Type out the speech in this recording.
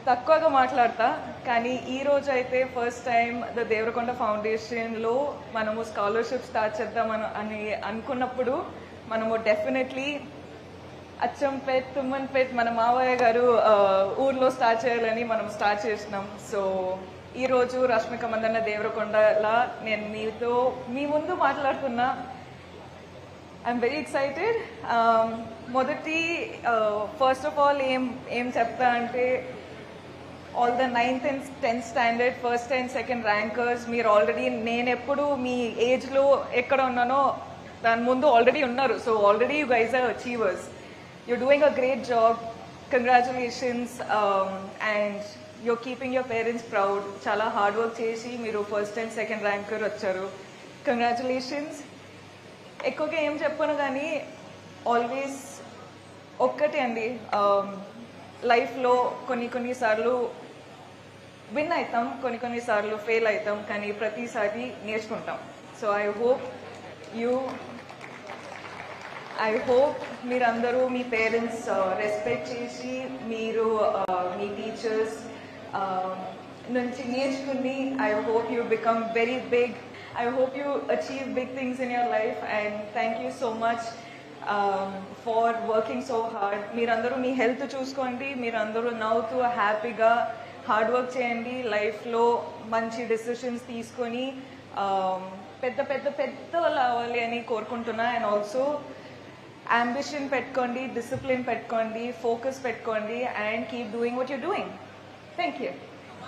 తక్కువగా మాట్లాడతా, కానీ ఈ రోజు అయితే ఫస్ట్ టైం ద దేవరకొండ ఫౌండేషన్లో మనము స్కాలర్షిప్ స్టార్ట్ చేద్దామని అనుకున్నప్పుడు మనము డెఫినెట్లీ అచ్చంపేట్ తుమ్మన్పేట్ మన మావయ్య గారు ఊర్లో స్టార్ట్ చేయాలని మనం స్టార్ట్ చేసినాం. సో ఈరోజు రష్మిక మందన్న దేవరకొండలా నేను మీ ముందు మాట్లాడుతున్నా. I'm very excited. మొదటి ఫస్ట్ ఆఫ్ ఆల్ ఏం చెప్తా అంటే, all the 9th and 10th standard first and second rankers మీరు ఆల్రెడీ, నేను ఎప్పుడు మీ ఏజ్లో ఎక్కడ ఉన్నానో దాని ముందు ఆల్రెడీ ఉన్నారు. So already you guys are achievers. You're doing a great job. Congratulations. And you're keeping your parents proud. Chala hard work chesi meeru first and second ranker vacharu. Congratulations. Ekkoga em cheppanu gaani always okkate andi, life lo konni sarlu win aitam, konni sarlu fail aitam, కానీ ప్రతిసారి నేర్చుకుంటాం. So I hope మీరందరూ మీ parents respect చేసి మీరు మీ teachers నుంచి నేర్చుకుని I hope you become very big. I hope you achieve big things in your life and thank you so much for working so hard. మీరందరూ మీ హెల్త్ చూసుకోండి, మీరందరూ నవ్వుతూ హ్యాపీగా హార్డ్ వర్క్ చేయండి, లైఫ్లో మంచి డెసిషన్స్ తీసుకొని పెద్ద పెద్ద పెద్ద వాళ్ళు అవ్వాలి అని కోరుకుంటున్నా. అండ్ ఆల్సో ambition పెట్టుకోండి, discipline పెట్టుకోండి, focus పెట్టుకోండి, and keep doing what you're doing. Thank you.